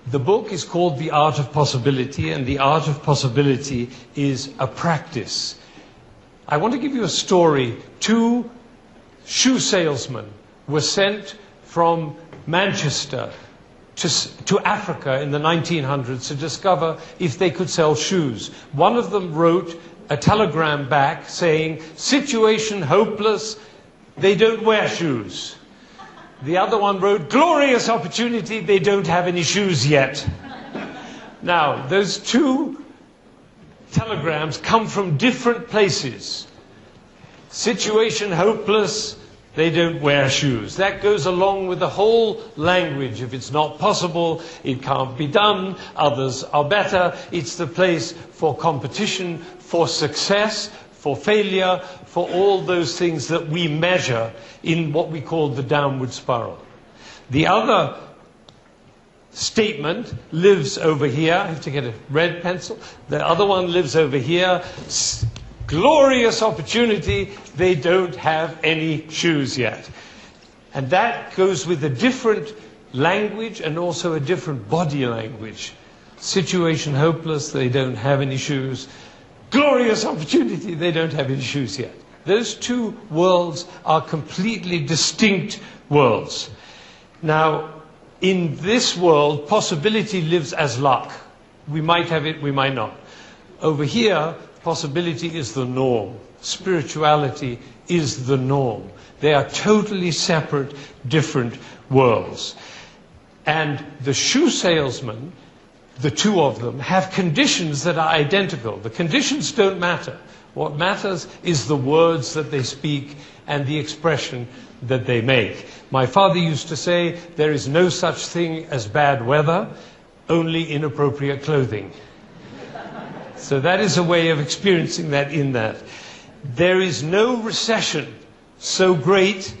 The book is called The Art of Possibility, and the art of possibility is a practice. I want to give you a story. Two shoe salesmen were sent from Manchester to Africa in the 1900s to discover if they could sell shoes. One of them wrote a telegram back saying, "Situation hopeless, they don't wear shoes." The other one wrote, "Glorious opportunity, they don't have any shoes yet." Now, those two telegrams come from different places. Situation hopeless, they don't wear shoes. That goes along with the whole language. If it's not possible, it can't be done, others are better. It's the place for competition, for success, for failure, for all those things that we measure in what we call the downward spiral. The other statement lives over here. I have to get a red pencil. The other one lives over here. Glorious opportunity, they don't have any shoes yet. And that goes with a different language and also a different body language. Situation hopeless, they don't have any shoes. Glorious opportunity, they don't have any shoes yet. Those two worlds are completely distinct worlds. Now, in this world, possibility lives as luck. We might have it, we might not. Over here, possibility is the norm. Spirituality is the norm. They are totally separate, different worlds. And the shoe salesman, the two of them, have conditions that are identical. The conditions don't matter. What matters is the words that they speak and the expression that they make. My father used to say, there is no such thing as bad weather, only inappropriate clothing. So that is a way of experiencing that in that. There is no recession so great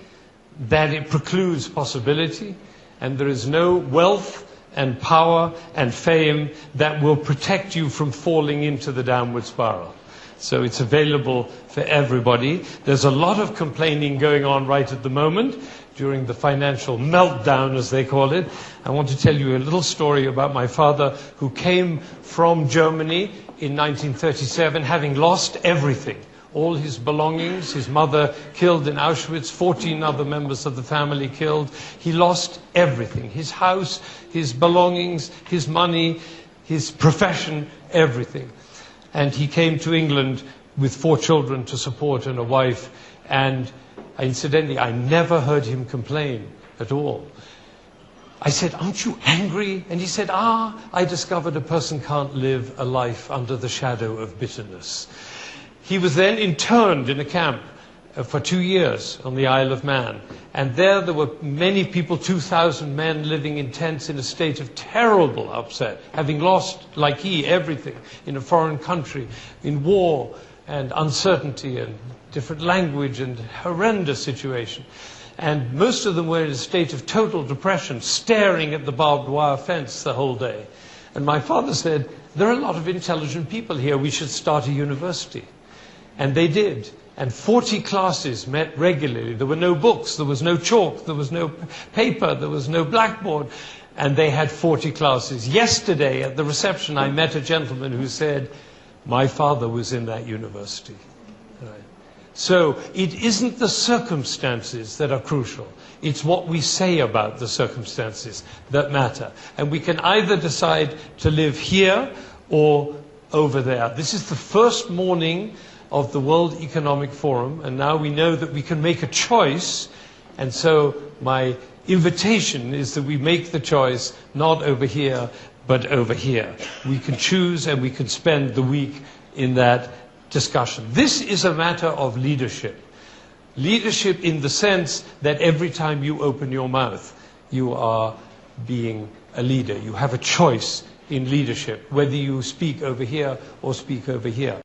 that it precludes possibility, and there is no wealth and power and fame that will protect you from falling into the downward spiral. So it's available for everybody. There's a lot of complaining going on right at the moment during the financial meltdown, as they call it. I want to tell you a little story about my father, who came from Germany in 1937, having lost everything. All his belongings, his mother killed in Auschwitz, 14 other members of the family killed. He lost everything, his house, his belongings, his money, his profession, everything. And he came to England with 4 children to support and a wife. And incidentally, I never heard him complain at all. I said, "Aren't you angry?" And he said, "I discovered a person can't live a life under the shadow of bitterness." He was then interned in a camp for 2 years on the Isle of Man. And there were many people, 2,000 men living in tents in a state of terrible upset, having lost, like he, everything in a foreign country, in war and uncertainty and different language and horrendous situation. And most of them were in a state of total depression, staring at the barbed wire fence the whole day. And my father said, "There are a lot of intelligent people here, we should start a university." And they did. And 40 classes met regularly. There were no books, there was no chalk, there was no paper, there was no blackboard. And they had 40 classes. Yesterday at the reception, I met a gentleman who said, "My father was in that university." Right. So it isn't the circumstances that are crucial. It's what we say about the circumstances that matter. And we can either decide to live here or over there. This is the first morning of the World Economic Forum, and now we know that we can make a choice. And so my invitation is that we make the choice not over here, but over here. We can choose and we can spend the week in that discussion. This is a matter of leadership. Leadership in the sense that every time you open your mouth, you are being a leader. You have a choice in leadership, whether you speak over here or speak over here.